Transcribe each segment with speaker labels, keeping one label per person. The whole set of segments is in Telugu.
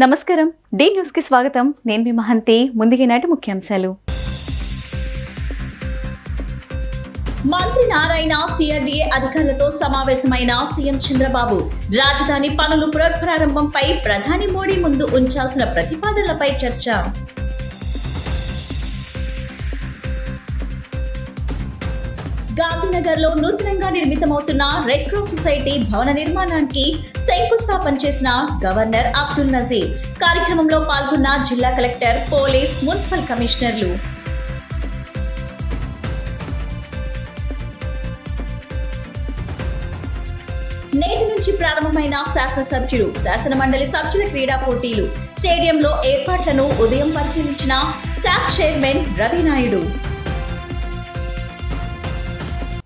Speaker 1: నమస్కారం. డి న్యూస్ కి స్వాగతం. నేను మీ మహంతి. ముందుగా నాటి ముఖ్యాంశాలు.
Speaker 2: మంత్రి నారాయణ సిఆర్డీఏ అధికారులతో సమావేశమైన సీఎం చంద్రబాబు రాజధాని పనులు పునఃప్రారంభంపై ప్రధాని మోడీ ముందు ఉంచాల్సిన ప్రతిపాదనలపై చర్చ. గాంధీనగర్ లో నూతనంగా నిర్మితమవుతున్న రెడ్ క్రాస్ సొసైటీ భవన నిర్మాణానికి శంకుస్థాపన చేసిన గవర్నర్ అబ్దుల్ నజీర్. కార్యక్రమంలో పాల్గొన్న జిల్లా కలెక్టర్, పోలీస్, మున్సిపల్ కమిషనర్లు. నేటి నుంచి ప్రారంభమైన శాసనసభ్యులు, శాసనమండలి సభ్యుల క్రీడా పోటీలు. స్టేడియంలో ఏర్పాట్లను ఉదయం పరిశీలించిన శాప్ చైర్మన్ రవి నాయుడు.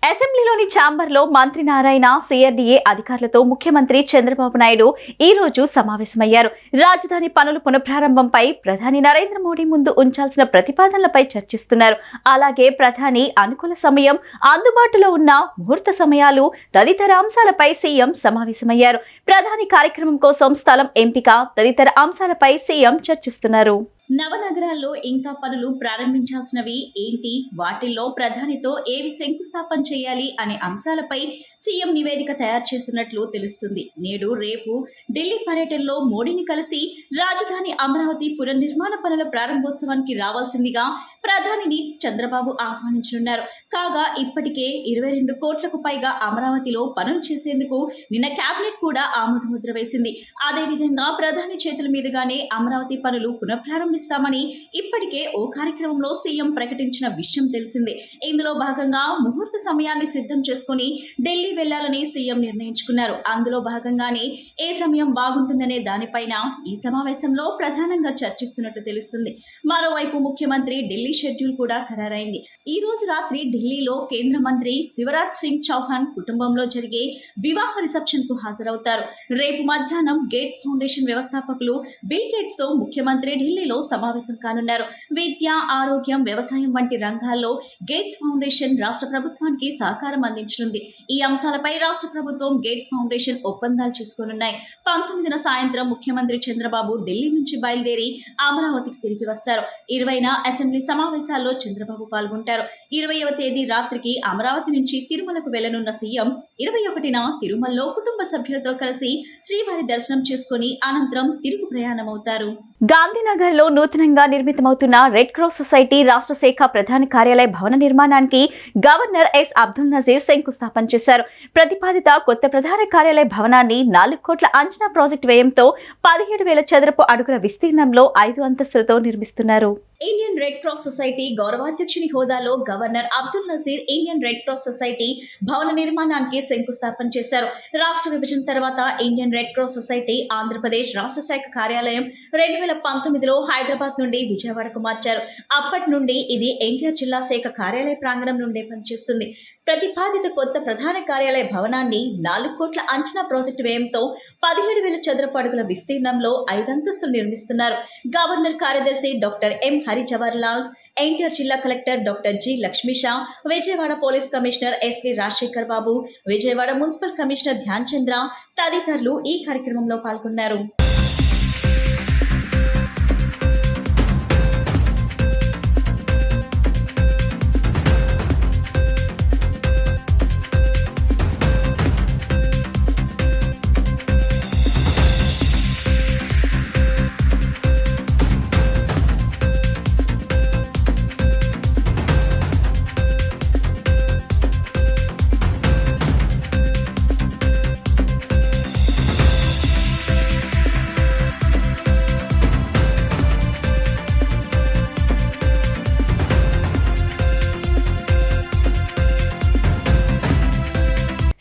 Speaker 1: అసెంబ్లీలోని ఛాంబర్లో మంత్రి నారాయణ సిఆర్డీఏ అధికారులతో ముఖ్యమంత్రి చంద్రబాబు నాయుడు ఈ రోజు సమావేశమయ్యారు. రాజధాని పనుల పునఃప్రారంభంపై ప్రధాని నరేంద్ర మోడీ ముందు ఉంచాల్సిన ప్రతిపాదనలపై చర్చిస్తున్నారు. అలాగే ప్రధాని అనుకూల సమయం, అందుబాటులో ఉన్న ముహూర్త సమయాలు తదితర అంశాలపై సీఎం సమావేశమయ్యారు. ప్రధాని కార్యక్రమం కోసం స్థలం ఎంపిక తదితర అంశాలపై సీఎం చర్చిస్తున్నారు.
Speaker 2: నవనగరాల్లో ఇంకా పనులు ప్రారంభించాల్సినవి ఏంటి, వాటిల్లో ప్రధానితో ఏవి శంకుస్థాపన చేయాలి అనే అంశాలపై సీఎం నివేదిక తయారు చేస్తున్నట్లు తెలుస్తుంది. నేడు రేపు ఢిల్లీ పర్యటనలో మోడీని కలిసి రాజధాని అమరావతి పునర్నిర్మాణ పనుల ప్రారంభోత్సవానికి రావాల్సిందిగా ప్రధానిని చంద్రబాబు ఆహ్వానించనున్నారు. కాగా ఇప్పటికే 22 కోట్లకు పైగా అమరావతిలో పనులు చేసేందుకు నిన్న కేబినెట్ కూడా ఆమోదముద్ర వేసింది. అదేవిధంగా ప్రధాని చేతుల మీదుగానే అమరావతి పనులు పునఃప్రారంభిస్తామని ఇప్పటికే ఓ కార్యక్రమంలో సీఎం ప్రకటించిన విషయం తెలిసిందే. ఇందులో భాగంగా ముహూర్త సమయాన్ని సిద్ధం చేసుకుని ఢిల్లీ వెళ్లాలని సీఎం నిర్ణయించుకున్నారు. అందులో భాగంగానే ఏ సమయం బాగుంటుందనే దానిపైన ఈ సమావేశంలో ప్రధానంగా చర్చిస్తున్నట్లు తెలుస్తుంది. మరోవైపు ముఖ్యమంత్రి ఢిల్లీ షెడ్యూల్ కూడా ఖరారైంది. ఈ రోజు రాత్రి ఢిల్లీలో కేంద్ర మంత్రి శివరాజ్ సింగ్ చౌహాన్ కుటుంబంలో జరిగే వివాహ రిసెప్షన్ కు హాజరవుతారు. రేపు మధ్యాహ్నం గేట్స్ ఫౌండేషన్ వ్యవస్థాపకులు బిల్ గేట్స్ తో ముఖ్యమంత్రి ఢిల్లీలో సమావేశం కానున్నారు. విద్య, ఆరోగ్యం, వ్యవసాయం వంటి రంగాల్లో గేట్స్ ఫౌండేషన్ రాష్ట్ర ప్రభుత్వానికి సహకారం అందించనుంది. ఈ అంశాలపై రాష్ట్ర ప్రభుత్వం, గేట్స్ ఫౌండేషన్ ఒప్పందాలు చేసుకోనున్నాయి. 19న సాయంత్రం ముఖ్యమంత్రి చంద్రబాబు ఢిల్లీ నుంచి బయలుదేరి అమరావతికి తిరిగి వస్తారు. 20న అసెంబ్లీ సమావేశాల్లో చంద్రబాబు పాల్గొంటారు. 20వ తేదీ రాత్రికి అమరావతి నుంచి తిరుమలకు వెళ్లనున్న సీఎం 21న తిరుమలలో కుటుంబ సభ్యులతో కలిసి శ్రీవారి దర్శనం చేసుకుని అనంతరం తిరుగు ప్రయాణమవుతారు.
Speaker 1: గాంధీనగర్ లో నూతనంగా నిర్మితమవుతున్న రెడ్ క్రాస్ సొసైటీ రాష్ట్ర శాఖ ప్రధాన కార్యాలయ భవన నిర్మాణానికి గవర్నర్ ఎస్ అబ్దుల్ నజీర్ శంకుస్థాపన చేశారు. ప్రతిపాదిత కొత్త ప్రధాన కార్యాలయ భవనాన్ని 4 కోట్ల అంచనా ప్రాజెక్టు వ్యయంతో 17,000 చదరపు అడుగుల విస్తీర్ణంలో 5 అంతస్తులతో నిర్మిస్తున్నారు.
Speaker 2: ఇండియన్ రెడ్ క్రాస్ సొసైటీ గౌరవాధ్యక్షుని హోదాలో governor Abdul Nazir Indian red cross society భవన నిర్మాణానికి శంకుస్థాపన చేశారు. రాష్ట్ర విభజన తర్వాత Indian red cross society Andhra Pradesh రాష్ట్ర శాఖ కార్యాలయం 2019లో హైదరాబాద్ నుండి విజయవాడకు మార్చారు. అప్పటి నుండి ఇది ఎన్టీఆర్ జిల్లా శాఖ కార్యాలయ ప్రాంగణం నుండే పనిచేస్తుంది. ప్రతిపాదిత కొత్త ప్రధాన కార్యాలయ భవనాన్ని 4 కోట్ల అంచనా ప్రాజెక్టు వ్యయంతో 17,000 చదరపు అడుగుల విస్తీర్ణంలో 5 అంతస్తులు నిర్మిస్తున్నారు. గవర్నర్ కార్యదర్శి డాక్టర్ ఎం హరి జవహర్ లాల్, ఎన్టీఆర్ జిల్లా collector doctor G Lakshmisha, Vijayawada police commissioner S V Rajasekhar Babu, Vijayawada municipal commissioner Dhyan Chandra తదితరులు ఈ కార్యక్రమంలో పాల్గొన్నారు.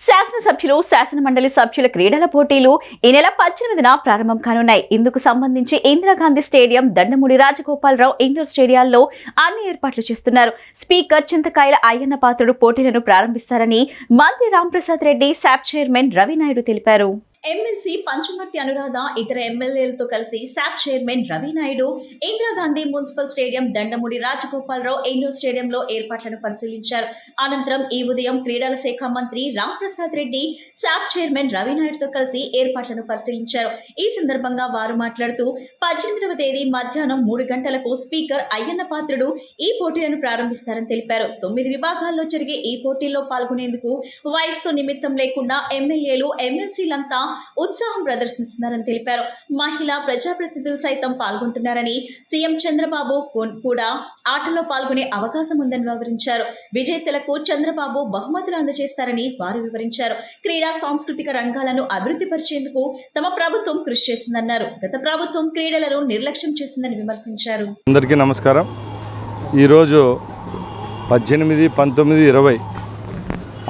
Speaker 1: శాసనసభ్యులు, శాసనమండలి సభ్యుల క్రీడల పోటీలు ఈ నెల 18న ప్రారంభం కానున్నాయి. ఇందుకు సంబంధించి ఇందిరాగాంధీ స్టేడియం, దండమూడి రాజగోపాలరావు ఇండోర్ స్టేడియాల్లో అన్ని ఏర్పాట్లు చేస్తున్నారు. స్పీకర్ చింతకాయల అయ్యన్న పాత్రుడు పోటీలను ప్రారంభిస్తారని మంత్రి రాంప్రసాద్ రెడ్డి, శాప్ చైర్మన్ రవి నాయుడు తెలిపారు.
Speaker 2: ఎమ్మెల్సీ పంచమర్తి అనురాధ ఇతర ఎమ్మెల్యేలతో కలిసి SAAP chairman Ravi Naidu Indira Gandhi municipal stadium Dandamudi Rajagopala Rao indoor స్టేడియంలో ఏర్పాట్లను పరిశీలించారు. అనంతరం ఈ ఉదయం క్రీడల శాఖ మంత్రి రామ్ ప్రసాద్ రెడ్డి శాప్ చైర్మన్ రవి నాయుడుతో కలిసి ఏర్పాట్లను పరిశీలించారు. ఈ సందర్భంగా వారు మాట్లాడుతూ 18వ తేదీ మధ్యాహ్నం 3 గంటలకు స్పీకర్ అయ్యన్న పాత్రుడు ఈ పోటీలను ప్రారంభిస్తారని తెలిపారు. 9 విభాగాల్లో జరిగే ఈ పోటీల్లో పాల్గొనేందుకు వయసుతో నిమిత్తం లేకుండా ఎమ్మెల్యేలు ఎమ్మెల్సీలంతా ఉత్సాహం ప్రదర్శిస్తున్నారని తెలిపారు. మహిళా ప్రజాప్రతినిధులు సైతం పాల్గొంటున్నారని, సీఎం చంద్రబాబు కూడా ఆటలో పాల్గొనే అవకాశం ఉందని వివరించారు. విజేతలకు చంద్రబాబు బహుమతులు అందజేస్తారని వారు వివరించారు. క్రీడా సాంస్కృతిక రంగాలను అభివృద్ధి పరిచేందుకు తమ ప్రభుత్వం కృషి చేసిందన్నారు. గత ప్రభుత్వం క్రీడలను నిర్లక్ష్యం చేసిందని విమర్శించారు.
Speaker 3: అందరికీ నమస్కారం. ఈరోజు 18, 19, 20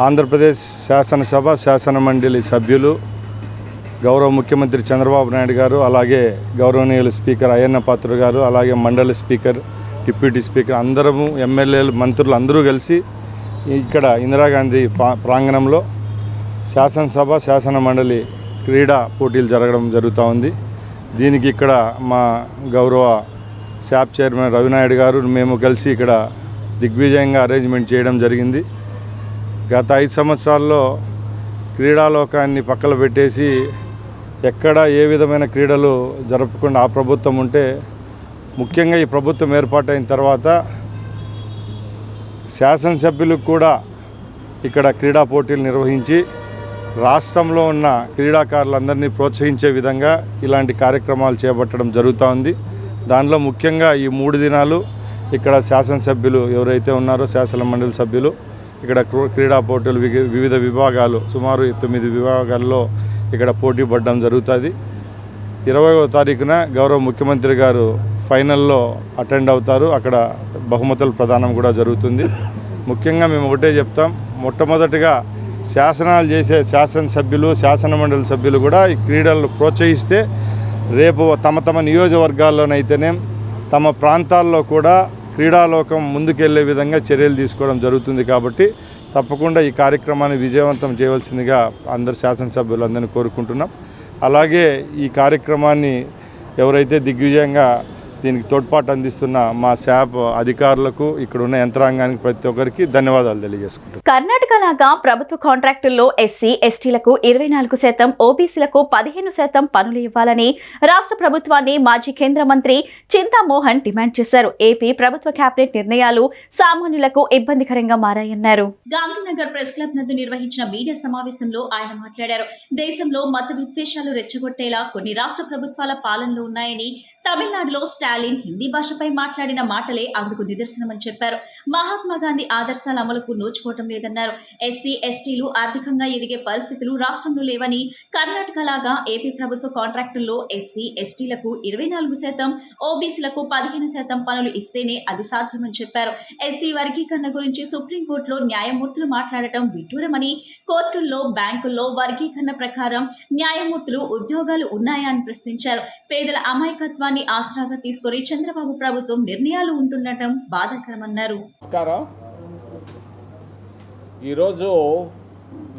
Speaker 3: ఆంధ్రప్రదేశ్ శాసనసభ శాసన మండలి సభ్యులు, గౌరవ ముఖ్యమంత్రి చంద్రబాబు నాయుడు గారు, అలాగే గౌరవనీయులు స్పీకర్ అయ్యన్న పాత్రుడు గారు, అలాగే మండలి స్పీకర్, డిప్యూటీ స్పీకర్, అందరము ఎమ్మెల్యేలు, మంత్రులు అందరూ కలిసి ఇక్కడ ఇందిరాగాంధీ ప్రాంగణంలో శాసనసభ శాసన మండలి క్రీడా పోటీలు జరుగుతూ ఉంది. దీనికి ఇక్కడ మా గౌరవ శాప్ చైర్మన్ రవినాయుడు గారు మేము కలిసి ఇక్కడ దిగ్విజయంగా అరేంజ్మెంట్ చేయడం జరిగింది. గత 5 సంవత్సరాల్లో క్రీడాలోకాన్ని పక్కన పెట్టేసి ఎక్కడ ఏ విధమైన క్రీడలు జరపకుండా ఆ ప్రభుత్వం ఉంటే, ముఖ్యంగా ఈ ప్రభుత్వం ఏర్పాటైన తర్వాత శాసనసభ్యులకు కూడా ఇక్కడ క్రీడా పోటీలు నిర్వహించి రాష్ట్రంలో ఉన్న క్రీడాకారులందరినీ ప్రోత్సహించే విధంగా ఇలాంటి కార్యక్రమాలు చేపట్టడం జరుగుతూ ఉంది. దానిలో ముఖ్యంగా ఈ 3 దినాలు ఇక్కడ శాసనసభ్యులు ఎవరైతే ఉన్నారో శాసన మండలి సభ్యులు ఇక్కడ క్రీడా పోటీలు వివిధ విభాగాలు సుమారు 9 విభాగాల్లో ఇక్కడ పోటీ పడడం జరుగుతుంది. 20వ తారీఖున గౌరవ ముఖ్యమంత్రి గారు ఫైనల్లో అటెండ్ అవుతారు. అక్కడ బహుమతుల ప్రదానం కూడా జరుగుతుంది. ముఖ్యంగా మేము ఒకటే చెప్తాం, మొట్టమొదటిగా శాసనాలు చేసే శాసనసభ్యులు, శాసన మండలి సభ్యులు కూడా ఈ క్రీడలను ప్రోత్సహిస్తే రేపు తమ నియోజకవర్గాల్లోనైతేనే తమ ప్రాంతాల్లో కూడా క్రీడాలోకం ముందుకెళ్లే విధంగా చర్యలు తీసుకోవడం జరుగుతుంది. కాబట్టి తప్పకుండా ఈ కార్యక్రమాన్ని విజయవంతం చేయవలసిందిగా అందరు శాసనసభ్యులందరినీ కోరుకుంటున్నాం. అలాగే ఈ కార్యక్రమాన్ని ఎవరైతే దిగ్విజయంగా దీనికి తోడ్పాటు అందిస్తున్న మా శాప్ అధికారులకు, ఇక్కడ ఉన్న యంత్రాంగానికి ప్రతి ఒక్కరికి ధన్యవాదాలు తెలియజేసుకుంటున్నాం.
Speaker 1: కర్ణాటక లాగా ప్రభుత్వ కాంట్రాక్టుల్లో ఎస్సీ, ఎస్టీలకు 24%, ఓబీసీలకు 15% పనులు ఇవ్వాలని రాష్ట్ర ప్రభుత్వాన్ని మాజీ కేంద్ర మంత్రి చింతామోహన్ డిమాండ్ చేశారు. ఏపీ ప్రభుత్వ కేబినెట్ నిర్ణయాలు సామాన్యులకు ఇబ్బందికరంగా మారాయన్నారు.
Speaker 2: గాంధీనగర్ ప్రెస్ క్లబ్ నందు నిర్వహించిన మీడియా సమావేశంలో ఆయన మాట్లాడారు. దేశంలో మత విద్వేషాలు రెచ్చగొట్టేలా కొన్ని రాష్ట్ర ప్రభుత్వాల పాలనలు ఉన్నాయని, తమిళనాడులో స్టాలిన్ హిందీ భాషపై మాట్లాడిన మాటలే అందుకు నిదర్శనమని చెప్పారు. మహాత్మా గాంధీ ఆదర్శాల అమలుకు నోచుకోవటం లేదన్నారు. ఎస్సీ, ఎస్టీలు ఆర్థికంగా ఎదిగే పరిస్థితులు రాష్ట్రంలో లేవని, కర్ణాటక లాగా ఏపీ ప్రభుత్వ కాంట్రాక్టుల్లో ఎస్సీ, ఎస్టీలకు 24%, ఓబీసీలకు 15% పనులు ఇస్తేనే అది సాధ్యమని చెప్పారు. ఎస్సీ వర్గీకరణ గురించి సుప్రీంకోర్టులో న్యాయమూర్తులు మాట్లాడటం విడ్డూరమని, కోర్టుల్లో, బ్యాంకుల్లో వర్గీకరణ ప్రకారం న్యాయమూర్తులు ఉద్యోగాలు ఉన్నాయా అని ప్రశ్నించారు. పేదల అమాయకత్వాన్ని ఆసరాగా తీసుకొని చంద్రబాబు ప్రభుత్వం నిర్ణయాలు ఉంటుండటం బాధాకరమన్నారు.
Speaker 4: నమస్కారం. ఈరోజు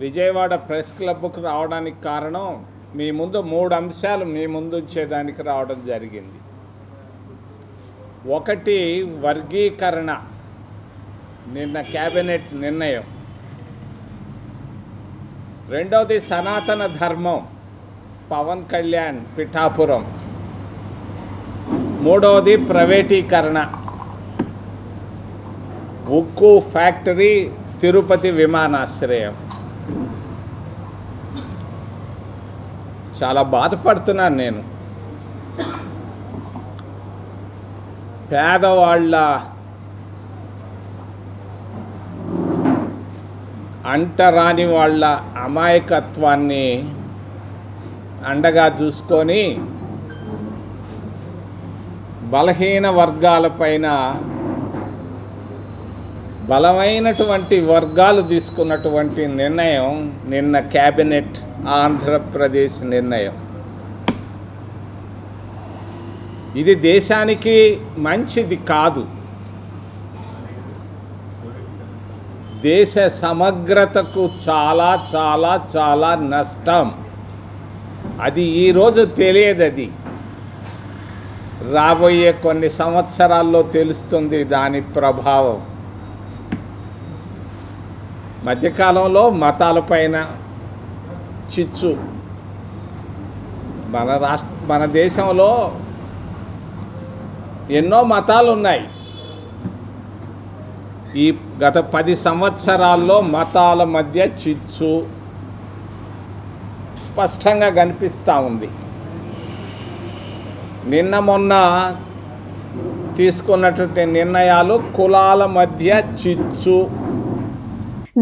Speaker 4: విజయవాడ ప్రెస్ క్లబ్కు రావడానికి కారణం, మీ ముందు 3 అంశాలు మీ ముందు ఉంచేదానికి రావడం జరిగింది. ఒకటి వర్గీకరణ, నిన్న కేబినెట్ నిర్ణయం. రెండవది సనాతన ధర్మం, పవన్ కళ్యాణ్ పిఠాపురం. మూడవది ప్రైవేటీకరణ, ఉక్కు ఫ్యాక్టరీ, తిరుపతి విమానాశ్రయం. చాలా బాధపడుతున్నాను నేను. పేదవాళ్ళ అంటరాని వాళ్ళ అమాయకత్వాన్ని అండగా చూసుకొని బలహీన వర్గాలపైన బలమైనటువంటి వర్గాలు తీసుకున్నటువంటి నిర్ణయం నిన్న కేబినెట్ ఆంధ్రప్రదేశ్ నిర్ణయం. ఇది దేశానికి మంచిది కాదు. దేశ సమగ్రతకు చాలా చాలా చాలా నష్టం. అది ఈరోజు తెలియదు, అది రాబోయే కొన్ని సంవత్సరాల్లో తెలుస్తుంది దాని ప్రభావం. మధ్యకాలంలో మతాలపైన చిచ్చు. మన దేశంలో ఎన్నో మతాలు ఉన్నాయి. ఈ గత 10 సంవత్సరాల్లో మతాల మధ్య చిచ్చు స్పష్టంగా కనిపిస్తూ ఉంది. నిన్న మొన్న తీసుకున్నటువంటి నిర్ణయాలు కులాల మధ్య చిచ్చు.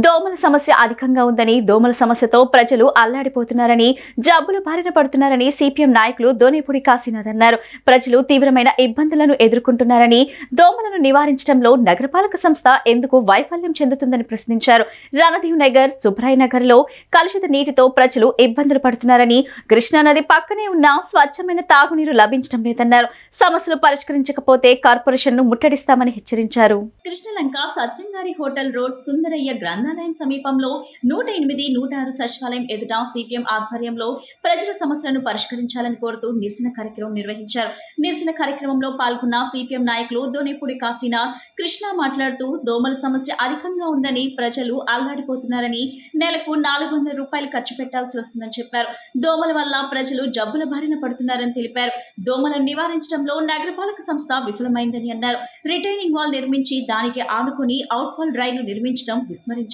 Speaker 1: దోమల సమస్య అధికంగా ఉందని, దోమల సమస్యతో ప్రజలు అల్లాడిపోతున్నారని, జబ్బుల బారిన పడుతున్నారని సిపిఎం నాయకులు దోనేపూడి కాశీనాథ్ అన్నారు. ప్రజలు తీవ్రమైన ఇబ్బందులను ఎదుర్కొంటున్నారని, దోమలను నివారించడంలో నగరపాలక సంస్థ ఎందుకు వైఫల్యం చెందుతుందని ప్రశ్నించారు. రణదీవ్ నగర్, సుబ్రాయ్ నగర్లో కలుషిత నీటితో ప్రజలు ఇబ్బందులు పడుతున్నారని, కృష్ణానది పక్కనే ఉన్న స్వచ్ఛమైన తాగునీరు లభించడం లేదన్నారు. సమస్యలు పరిష్కరించకపోతే కార్పొరేషన్ను ముట్టడిస్తామని హెచ్చరించారు.
Speaker 2: కృష్ణలంక సత్యంగారి హోటల్ రోడ్ సుందరయ్య గ్రంథాలయం సమీపంలో 108, 106 సచివాలయం ఎదుట సిపిఎం ఆధ్వర్యంలో ప్రజల సమస్యలను పరిష్కరించాలని కోరుతూ నిరసన కార్యక్రమం నిర్వహించారు. నిరసన కార్యక్రమంలో పాల్గొన్న సిపిఎం నాయకులు దోనేపూడి కాశీనాథ్, కృష్ణ మాట్లాడుతూ దోమల సమస్య అధికంగా ఉందని, ప్రజలు అల్లాడిపోతున్నారని, నెలకు 400 రూపాయలు ఖర్చు పెట్టాల్సి వస్తుందని చెప్పారు. దోమల వల్ల ప్రజలు జబ్బుల బారిన పడుతున్నారని తెలిపారు. దోమలను నివారించడంలో నగరపాలక సంస్థ విఫలమైందని అన్నారు. రిటైనింగ్ వాల్ నిర్మించి దానికి ఆనుకుని అవుట్ఫాల్ డ్రైన్ నిర్మించడం విస్మరించారన్నారు.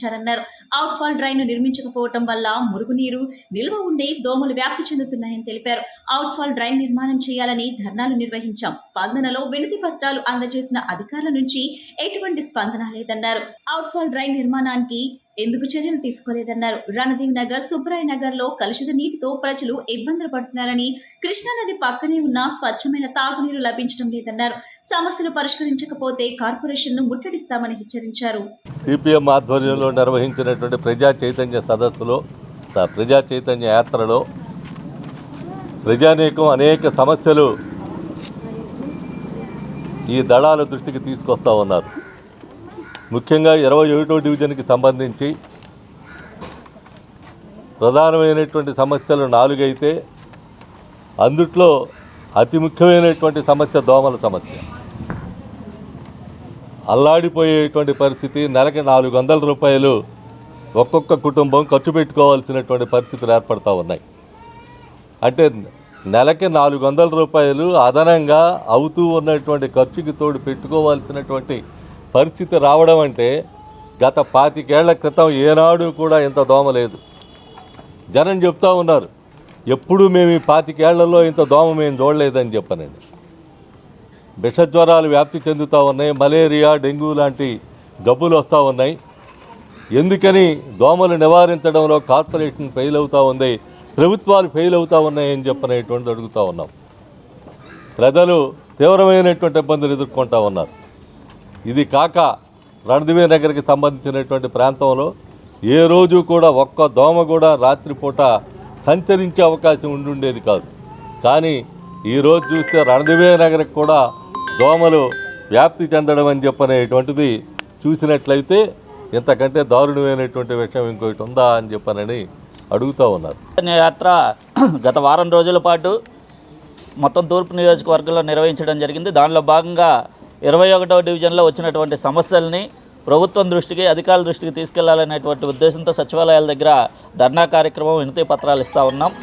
Speaker 2: అవుట్ఫాల్ డ్రైన్ నిర్మించకపోవడం వల్ల మురుగునీరు నిల్వ ఉండి దోమలు వ్యాప్తి చెందుతున్నాయని తెలిపారు. అవుట్ఫాల్ డ్రైన్ నిర్మాణం చేయాలని ధర్నాలు నిర్వహించాం. స్పందనలో వినతి పత్రాలు అందజేసిన అధికారుల నుంచి ఎటువంటి స్పందన లేదన్నారు. అవుట్ఫాల్ డ్రైన్ నిర్మాణానికి ఎందుకు చర్యలు తీసుకోలేదన్నారు. రణదీవ్ నగర్, సుబ్రాయ్ నగర్ లో కలుషిత నీటితో ప్రజలు ఇబ్బందులు పడుతున్నారని, కృష్ణానది పక్కనే ఉన్న స్వచ్ఛమైన తాగునీరు లభించడం లేదన్నారు. సమస్యలు పరిష్కరించకపోతే కార్పొరేషన్ ను ముట్టడిస్తామని హెచ్చరించారు.
Speaker 5: సిపిఎం ఆధ్వర్యంలో నిర్వహించినటువంటి ప్రజా చైతన్య సదస్సులో, ప్రజా చైతన్య యాత్రలో ప్రజానీకం అనేక సమస్యలు ఈ దళాల దృష్టికి తీసుకొస్తూ ఉన్నారు. ముఖ్యంగా 21వ డివిజన్కి సంబంధించి ప్రధానమైనటువంటి సమస్యలు 4 అయితే అందుట్లో అతి ముఖ్యమైనటువంటి సమస్య దోమల సమస్య. అల్లాడిపోయేటువంటి పరిస్థితి. నెలకి 400 రూపాయలు ఒక్కొక్క కుటుంబం ఖర్చు పెట్టుకోవాల్సినటువంటి పరిస్థితులు ఏర్పడతా ఉన్నాయి. అంటే నెలకి 400 రూపాయలు అదనంగా అవుతూ ఉన్నటువంటి ఖర్చుకి తోడు పెట్టుకోవాల్సినటువంటి పరిస్థితి రావడం అంటే గత 25 ఏళ్ల క్రితం ఏనాడు కూడా ఇంత దోమ లేదు. జనం చెప్తా ఉన్నారు, ఎప్పుడు మేము ఈ 25 ఏళ్లలో ఇంత దోమ మేము చూడలేదని చెప్పనండి. విషజ్వరాలు వ్యాప్తి చెందుతూ ఉన్నాయి. మలేరియా, డెంగ్యూ లాంటి జబ్బులు వస్తూ ఉన్నాయి. ఎందుకని దోమలు నివారించడంలో కార్పొరేషన్ ఫెయిల్ అవుతూ ఉంది, ప్రభుత్వాలు ఫెయిల్ అవుతూ ఉన్నాయని చెప్పనేటువంటి అడుగుతూ ఉన్నాం. ప్రజలు తీవ్రమైనటువంటి ఇబ్బందులు ఎదుర్కొంటూ ఉన్నారు. ఇది కాక రణదీవ్ నగర్కి సంబంధించినటువంటి ప్రాంతంలో ఏ రోజు కూడా ఒక్క దోమ కూడా రాత్రిపూట సంచరించే అవకాశం ఉండుండేది కాదు. కానీ ఈరోజు చూస్తే రణదీవ్ నగర్కి కూడా దోమలు వ్యాప్తి చెందడం అని చెప్పనేటువంటిది చూసినట్లయితే ఇంతకంటే దారుణమైనటువంటి విషయం ఇంకొకటి ఉందా అని చెప్పనని అడుగుతూ ఉన్నారు.
Speaker 6: యాత్ర గత వారం రోజుల పాటు మొత్తం తూర్పు నియోజకవర్గంలో నిర్వహించడం జరిగింది. దానిలో భాగంగా 21వ డివిజన్లో వచ్చినటువంటి సమస్యల్ని ప్రభుత్వం దృష్టికి, అధికారుల దృష్టికి తీసుకెళ్లాలనేటువంటి ఉద్దేశంతో సచివాలయాల దగ్గర ధర్నా కార్యక్రమం, వినతి పత్రాలు ఇస్తూ ఉన్నాం.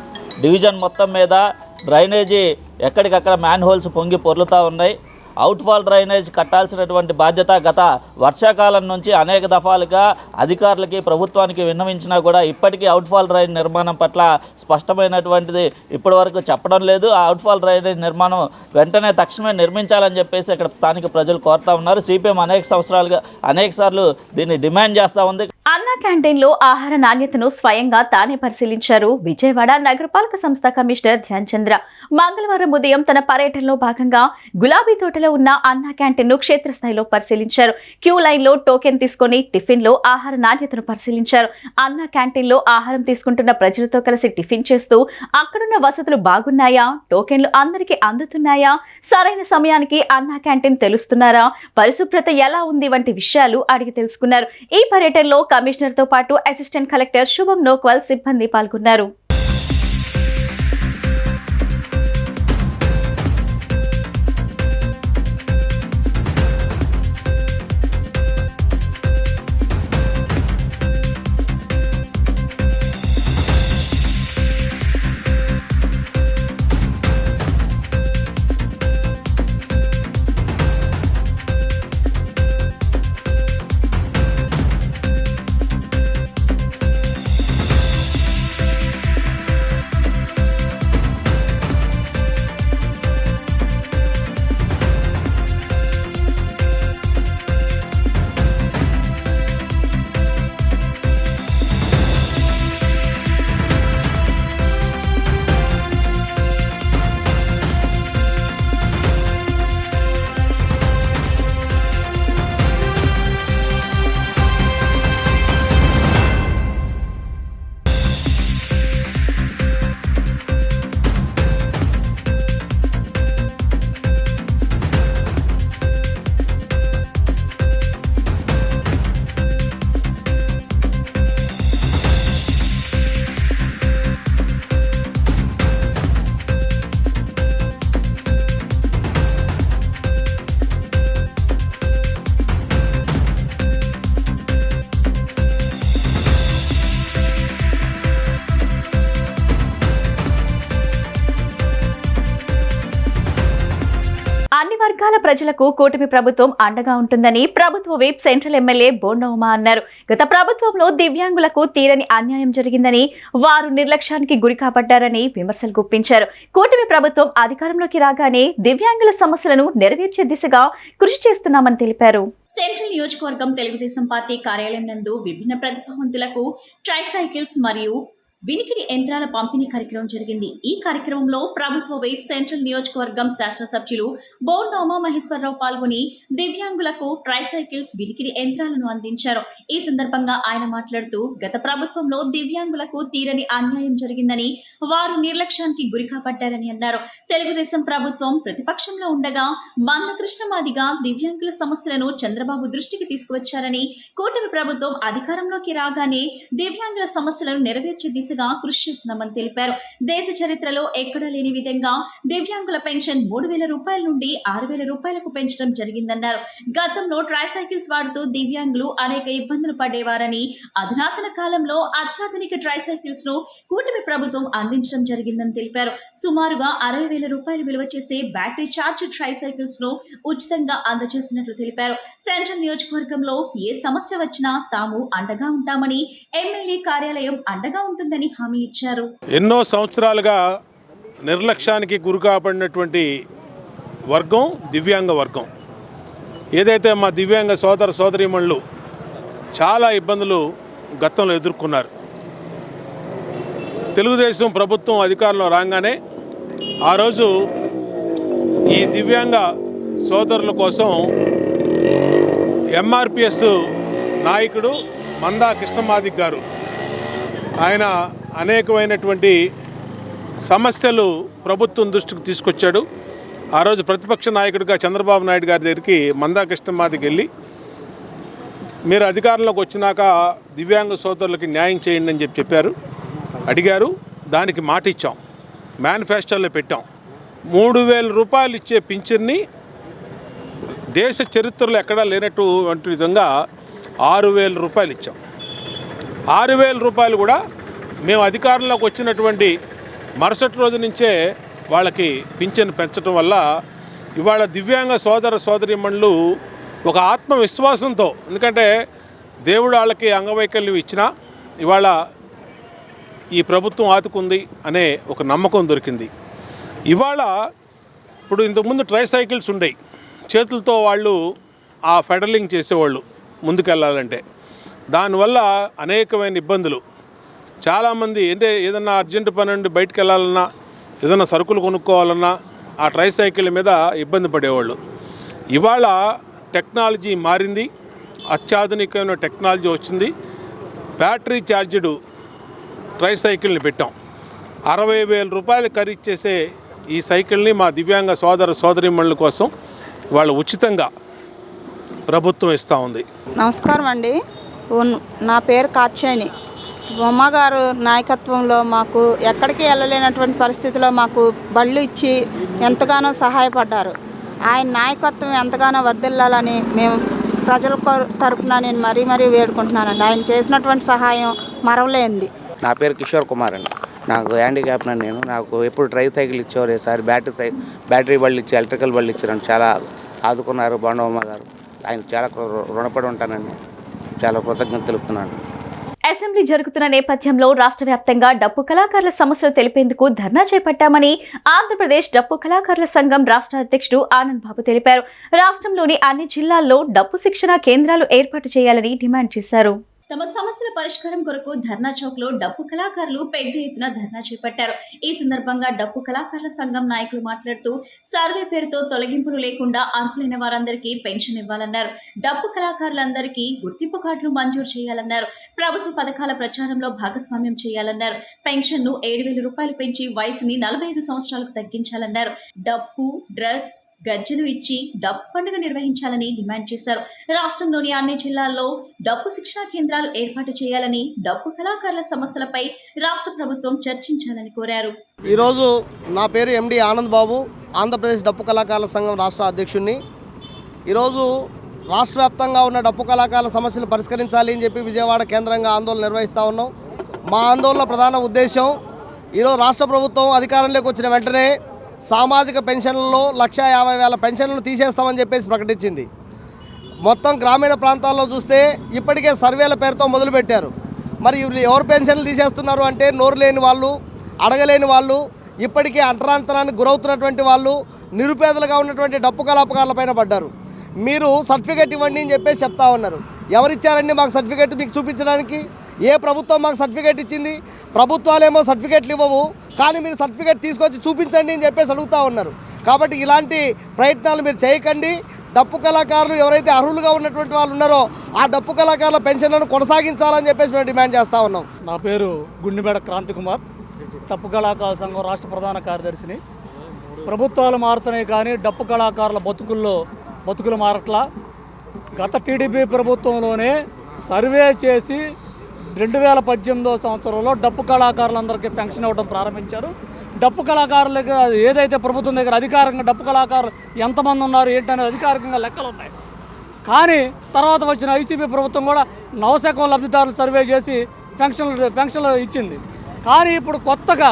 Speaker 6: డివిజన్ మొత్తం మీద డ్రైనేజీ ఎక్కడికక్కడ మ్యాన్ హోల్స్ పొంగి పొర్లుతూ ఉన్నాయి. అవుట్ఫాల్ డ్రైనేజ్ కట్టాల్సినటువంటి బాధ్యత గత వర్షాకాలం నుంచి అనేక దఫాలుగా అధికారులకి, ప్రభుత్వానికి విన్నవించినా కూడా ఇప్పటికీ అవుట్ఫాల్ డ్రైన్ నిర్మాణం పట్ల స్పష్టమైనటువంటిది ఇప్పటి వరకు చెప్పడం లేదు. ఆ అవుట్ఫాల్ డ్రైనేజ్ నిర్మాణం వెంటనే తక్షణమే నిర్మించాలని చెప్పేసి ఇక్కడ స్థానిక ప్రజలు కోరుతా ఉన్నారు. సిపిఎం అనేక సార్లు దీన్ని డిమాండ్ చేస్తూ ఉంది.
Speaker 1: అన్నా క్యాంటీన్లో ఆహార నాణ్యతను స్వయంగా తానే పరిశీలించారు విజయవాడ నగరపాలక సంస్థ కమిషనర్ ధ్యాన్ చంద్ర. మంగళవారం ఉదయం తన పర్యటనలో భాగంగా గులాబీ తోటలో ఉన్న అన్నా క్యాంటీన్ను క్షేత్రస్థాయిలో పరిశీలించారు. క్యూ లైన్లో టోకెన్ తీసుకుని టిఫిన్లో ఆహార నాణ్యతను పరిశీలించారు. అన్నా క్యాంటీన్లో ఆహారం తీసుకుంటున్న ప్రజలతో కలిసి టిఫిన్ చేస్తూ అక్కడున్న వసతులు బాగున్నాయా, టోకెన్లు అందరికీ అందుతున్నాయా, సరైన సమయానికి అన్నా క్యాంటీన్ తెలుస్తున్నారా, పరిశుభ్రత ఎలా ఉంది వంటి విషయాలు అడిగి తెలుసుకున్నారు. ఈ పర్యటనలో కమిషనర్ తో పాటు అసిస్టెంట్ కలెక్టర్ శుభం నోక్వాల్ సిబ్బంది పాల్గొన్నారు. వర్గాల ప్రజలకు కూటమి ప్రభుత్వం అండగా ఉంటుందని ప్రభుత్వ whip central MLA bonda Uma అన్నారు. గత ప్రభుత్వంలో దివ్యాంగులకు తీరని అన్యాయం జరిగిందని, వారు నిర్లక్ష్యానికి గురి కాబడ్డారని విమర్శలు గుప్పించారు. కూటమి ప్రభుత్వం అధికారంలోకి రాగానే దివ్యాంగుల సమస్యలను నెరవేర్చే దిశగా కృషి చేస్తున్నామని తెలిపారు.
Speaker 2: సెంట్రల్ నియోజకవర్గం తెలుగుదేశం పార్టీ కార్యాలయం నందు విభిన్న ప్రతిభావంతులకు ట్రైసైకిల్స్ మరియు వినికిడి యంత్రాల పంపిణీ కార్యక్రమం జరిగింది. ఈ కార్యక్రమంలో ప్రభుత్వ వైప్ సెంట్రల్ నియోజకవర్గం శాసనసభ్యులు బోండా ఉమామహేశ్వరరావు పాల్గొని దివ్యాంగులకు ట్రైసైకిల్స్, వినికిడి యంత్రాలను అందించారు. ఈ సందర్భంగా ఆయన మాట్లాడుతూ, గత ప్రభుత్వంలో దివ్యాంగులకు తీరని అన్యాయం జరిగిందని, వారు నిర్లక్ష్యానికి గురి కాబడ్డారని అన్నారు. తెలుగుదేశం ప్రభుత్వం ప్రతిపక్షంలో ఉండగా మందకృష్ణమాదిగా దివ్యాంగుల సమస్యలను చంద్రబాబు దృష్టికి తీసుకువచ్చారని, కూటమి ప్రభుత్వం అధికారంలోకి రాగానే దివ్యాంగుల సమస్యలను నెరవేర్చే దిశగా కృషి చేస్తున్నామని తెలిపారు. దేశ చరిత్రలో ఎక్కడా లేని విధంగా దివ్యాంగుల పెన్షన్ 3,000 రూపాయల నుండి 6,000 రూపాయలకు పెంచడం జరిగిందన్నారు. గతంలో ట్రైసైకిల్స్ వాడుతూ దివ్యాంగులు అనేక ఇబ్బందులు పడేవారని, అధునాతన కాలంలో అత్యాధునిక ట్రైసైకిల్స్ ను కూటమి ప్రభుత్వం అందించడం జరిగిందని తెలిపారు. సుమారుగా 60,000 రూపాయలు విలువ చేసే బ్యాటరీ ఛార్జ్ ట్రైసైకిల్స్ ను ఉచితంగా అందజేసినట్లు తెలిపారు. సెంట్రల్ నియోజకవర్గంలో ఏ సమస్య వచ్చినా తాము అండగా ఉంటామని, ఎమ్మెల్యే కార్యాలయం అండగా ఉంటుందని హామీ ఇచ్చారు.
Speaker 7: ఎన్నో సంవత్సరాలుగా నిర్లక్ష్యానికి గురి కాబడినటువంటి వర్గం దివ్యాంగ వర్గం. ఏదైతే మా దివ్యాంగ సోదర సోదరీమణులు చాలా ఇబ్బందులు గతంలో ఎదుర్కొన్నారు. తెలుగుదేశం ప్రభుత్వం అధికారంలో రాగానే ఆ రోజు ఈ దివ్యాంగ సోదరుల కోసం ఎంఆర్పిఎస్ నాయకుడు మందా కృష్ణమాదిక్ గారు ఆయన అనేకమైనటువంటి సమస్యలు ప్రభుత్వం దృష్టికి తీసుకొచ్చాడు. ఆ రోజు ప్రతిపక్ష నాయకుడిగా చంద్రబాబు నాయుడు గారి దగ్గరికి మందా కృష్ణమాదికి వెళ్ళి, మీరు అధికారంలోకి వచ్చినాక దివ్యాంగ సోదరులకి న్యాయం చేయండి అని చెప్పారు, అడిగారు. దానికి మాట ఇచ్చాం, మేనిఫెస్టోలో పెట్టాం. 3,000 రూపాయలు ఇచ్చే పింఛన్ని దేశ చరిత్రలో ఎక్కడా లేనటువంటి విధంగా 6,000 రూపాయలు ఇచ్చాం. 6,000 రూపాయలు కూడా మేము అధికారంలోకి వచ్చినటువంటి మరుసటి రోజు నుంచే వాళ్ళకి పింఛను పెంచడం వల్ల ఇవాళ దివ్యాంగ సోదర సోదరీమణులు ఒక ఆత్మవిశ్వాసంతో, ఎందుకంటే దేవుడు వాళ్ళకి అంగవైకల్యం ఇచ్చినా ఇవాళ ఈ ప్రభుత్వం ఆదుకుంది అనే ఒక నమ్మకం దొరికింది. ఇవాళ ఇప్పుడు ఇంతకుముందు ట్రైసైకిల్స్ ఉండేవి, చేతులతో వాళ్ళు ఆ ఫెడలింగ్ చేసేవాళ్ళు ముందుకెళ్ళాలంటే. దానివల్ల అనేకమైన ఇబ్బందులు. చాలామంది అంటే ఏదన్నా అర్జెంటు పని నుండి బయటకు వెళ్ళాలన్నా, ఏదైనా సరుకులు కొనుక్కోవాలన్నా ఆ ట్రైసైకిల్ మీద ఇబ్బంది పడేవాళ్ళు. ఇవాళ టెక్నాలజీ మారింది, అత్యాధునికమైన టెక్నాలజీ వచ్చింది. బ్యాటరీ ఛార్జ్డ్ ట్రైసైకిల్ని పెట్టాం. 60,000 రూపాయలు ఖరీదు చేసే ఈ సైకిల్ని మా దివ్యాంగ సోదర సోదరీమణుల కోసం వాళ్ళు ఉచితంగా ప్రభుత్వం ఇస్తూ ఉంది.
Speaker 8: నమస్కారం అండి. నా పేరు కాత్యాయని. బొమ్మగారు నాయకత్వంలో మాకు ఎక్కడికి వెళ్ళలేనటువంటి పరిస్థితిలో మాకు బళ్ళు ఇచ్చి ఎంతగానో సహాయపడ్డారు. ఆయన నాయకత్వం ఎంతగానో వర్ధిల్లాలని మేము ప్రజల తరఫున నేను మరీ వేడుకుంటున్నానండి. ఆయన చేసినటువంటి సహాయం మరవలేంది.
Speaker 9: నా పేరు కిషోర్ కుమార్ అండి. నాకు హ్యాండిక్యాప్ నేను. నాకు ఎప్పుడు ట్రైసైకిల్ ఇచ్చేవారు, ఈసారి బ్యాటరీ బళ్ళు ఇచ్చి ఎలక్ట్రికల్ బళ్ళు ఇచ్చారండి. చాలా ఆదుకున్నారు బోండా ఉమా గారు. ఆయన చాలా రుణపడి ఉంటానండి. చాలా కృతజ్ఞత తెలుపుతున్నాను.
Speaker 1: అసెంబ్లీ జరుగుతున్న నేపథ్యంలో రాష్ట్ర వ్యాప్తంగా డప్పు కళాకారుల సమస్యలు తెలిపేందుకు ధర్నా చేపట్టామని ఆంధ్రప్రదేశ్ డప్పు కళాకారుల సంఘం రాష్ట్ర అధ్యక్షుడు ఆనంద్ బాబు తెలిపారు. రాష్ట్రంలోని అన్ని జిల్లాల్లో డప్పు శిక్షణ కేంద్రాలు ఏర్పాటు చేయాలని డిమాండ్ చేశారు.
Speaker 2: తమ సమస్యల పరిష్కారం కొరకు ధర్నా చౌక్ లో డప్పు కళాకారులు పెద్ద ఎత్తున ధర్నా చేపట్టారు. ఈ సందర్భంగా డప్పు కళాకారుల సంఘం నాయకులు మాట్లాడుతూ, సర్వే పేరుతో తొలగింపులు లేకుండా అర్హులైన వారందరికీ పెన్షన్ ఇవ్వాలన్నారు. డప్పు కళాకారులందరికీ గుర్తింపు కార్డులు మంజూరు చేయాలన్నారు. ప్రభుత్వ పథకాల ప్రచారంలో భాగస్వామ్యం చేయాలన్నారు. పెన్షన్ ను 7,000 రూపాయలు పెంచి వయసుని 45 సంవత్సరాలకు తగ్గించాలన్నారు. డప్పు, డ్రెస్, గజ్జెలు ఇచ్చి డప్పు పండుగ నిర్వహించాలని డిమాండ్ చేశారు. రాష్ట్రంలోని అన్ని జిల్లాల్లో డప్పు శిక్షణా కేంద్రాలు ఏర్పాటు చేయాలని, డప్పు కళాకారుల సమస్యలపై రాష్ట్ర ప్రభుత్వం చర్చించాలని కోరారు.
Speaker 10: ఈరోజు నా పేరు ఎండి ఆనంద్ బాబు, ఆంధ్రప్రదేశ్ డప్పు కళాకారుల సంఘం రాష్ట్ర అధ్యక్షుడిని. ఈరోజు రాష్ట్ర వ్యాప్తంగా ఉన్న డప్పు కళాకారుల సమస్యలు పరిష్కరించాలి అని చెప్పి విజయవాడ కేంద్రంగా ఆందోళన నిర్వహిస్తూ ఉన్నాం. మా ఆందోళన ప్రధాన ఉద్దేశం, ఈరోజు రాష్ట్ర ప్రభుత్వం అధికారంలోకి వచ్చిన వెంటనే సామాజిక పెన్షన్లలో 1,50,000 పెన్షన్లు తీసేస్తామని చెప్పేసి ప్రకటించింది. మొత్తం గ్రామీణ ప్రాంతాల్లో చూస్తే ఇప్పటికే సర్వేల పేరుతో మొదలుపెట్టారు. మరి ఎవరు పెన్షన్లు తీసేస్తున్నారు అంటే నోరు లేని వాళ్ళు, అడగలేని వాళ్ళు, ఇప్పటికే అంటరాంతరానికి గురవుతున్నటువంటి వాళ్ళు, నిరుపేదలుగా ఉన్నటువంటి డప్పు కళాపకారుల పైన పడ్డారు. మీరు సర్టిఫికేట్ ఇవ్వండి అని చెప్పేసి చెప్తా ఉన్నారు. ఎవరిచ్చారండి మాకు సర్టిఫికేట్ మీకు చూపించడానికి? ఏ ప్రభుత్వం మాకు సర్టిఫికేట్ ఇచ్చింది? ప్రభుత్వాలేమో సర్టిఫికేట్లు ఇవ్వవు, కానీ మీరు సర్టిఫికేట్ తీసుకొచ్చి చూపించండి అని చెప్పేసి అడుగుతూ ఉన్నారు. కాబట్టి ఇలాంటి ప్రయత్నాలు మీరు చేయకండి. డప్పు కళాకారులు ఎవరైతే అర్హులుగా ఉన్నటువంటి వాళ్ళు ఉన్నారో ఆ డప్పు కళాకారుల పెన్షన్లను కొనసాగించాలని చెప్పేసి మేము డిమాండ్ చేస్తూ ఉన్నాం.
Speaker 11: నా పేరు గుండిమేడ క్రాంతి కుమార్, డప్పు కళాకారుల సంఘం రాష్ట్ర ప్రధాన కార్యదర్శిని. ప్రభుత్వాలు మారుతున్నాయి కానీ డప్పు కళాకారుల బతుకులు మారట్లా. గత టీడీపీ ప్రభుత్వంలోనే సర్వే చేసి 2018 సంవత్సరంలో డప్పు కళాకారులందరికీ పెన్షన్ ఇవ్వడం ప్రారంభించారు. డప్పు కళాకారులకు ఏదైతే ప్రభుత్వం దగ్గర అధికారికంగా డప్పు కళాకారులు ఎంతమంది ఉన్నారు ఏంటనేది అధికారికంగా లెక్కలు ఉన్నాయి. కానీ తర్వాత వచ్చిన వైసీపీ ప్రభుత్వం కూడా నవశకం లబ్ధిదారులు సర్వే చేసి పెన్షన్లు ఇచ్చింది. కానీ ఇప్పుడు కొత్తగా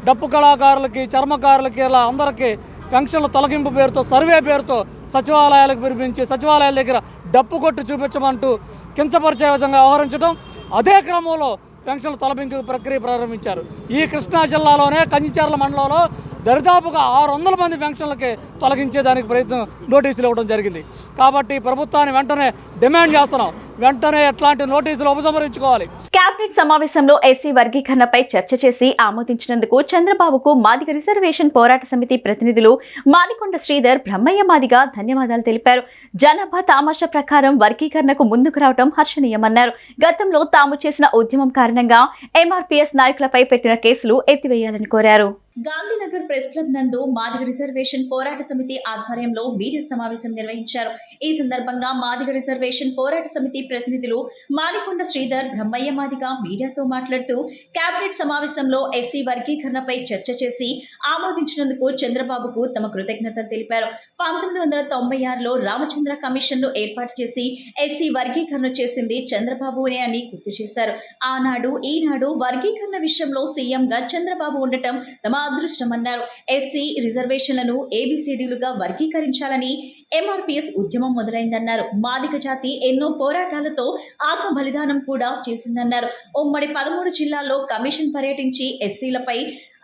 Speaker 11: డప్పు కళాకారులకి, చర్మకారులకి ఇలా అందరికీ పెన్షన్ల తొలగింపు పేరుతో, సర్వే పేరుతో సచివాలయాలకు పిలిపించి సచివాలయాల దగ్గర డప్పు కొట్టి చూపించమంటూ కించపరిచే విధంగా వ్యవహరించడం, అదే క్రమంలో పెన్షన్ల తొలగింపు ప్రక్రియ ప్రారంభించారు. ఈ కృష్ణా జిల్లాలోనే కంచిచర్ల మండలంలో దరిదాపుగా 600 మంది పెన్షన్లకి తొలగించేదానికి నోటీసులు ఇవ్వడం జరిగింది. కాబట్టి ప్రభుత్వాన్ని వెంటనే డిమాండ్ చేస్తున్నాం, వెంటనే ఎట్లాంటి నోటీసులు ఉపసంహరించుకోవాలి.
Speaker 1: కేబినెట్ సమావేశంలో ఎస్సీ వర్గీకరణపై చర్చ చేసి ఆమోదించినందుకు చంద్రబాబుకు మాదిగ రిజర్వేషన్ పోరాట సమితి ప్రతినిధులు మానికొండ శ్రీధర్, బ్రహ్మయ్య మాదిగ ధన్యవాదాలు తెలిపారు. జనాభా తామాషా ప్రకారం వర్గీకరణకు ముందుకు రావడం హర్షణీయమన్నారు. గతంలో తాము చేసిన ఉద్యమం కారణంగా ఎంఆర్పీఎస్ నాయకులపై పెట్టిన కేసులు ఎత్తివేయాలని కోరారు.
Speaker 2: గాంధీనగర్ ప్రెస్ క్లబ్ నందు మాదిగ రిజర్వేషన్ పోరాట సమితి ఆధ్వర్యంలో మీడియా సమావేశం నిర్వహించారు. ఈ సందర్భంగా మాదిగ రిజర్వేషన్ పోరాట సమితి ప్రతినిధులు మానికొండ శ్రీధర్, బ్రహ్మయ్య మాదిగ మీడియాతో మాట్లాడుతూ కేబినెట్ సమావేశంలో ఎస్సీ వర్గీకరణపై చర్చ చేసి ఆమోదించినందుకు చంద్రబాబుకు తమ కృతజ్ఞతలు తెలిపారు. 1996లో రామచంద్ర కమిషన్ను ఏర్పాటు చేసి ఎస్సీ వర్గీకరణ చేసింది చంద్రబాబునే అని గుర్తు చేశారు. ఆనాడు ఈనాడు వర్గీకరణ విషయంలో సీఎంగా చంద్రబాబు ఉండటం తమ అదృష్టమన్నారు. ఎస్సీ రిజర్వేషన్లను ఏబిసిడీలుగా వర్గీకరించాలని ఎంఆర్పీఎస్ ఉద్యమం మొదలైందన్నారు. మాదిగ జాతి ఎన్నో పోరాటాలతో ఆత్మ బలిదానం కూడా చేసిందన్నారు. ఉమ్మడి 13 జిల్లాల్లో కమిషన్ పర్యటించి ఎస్సీలపై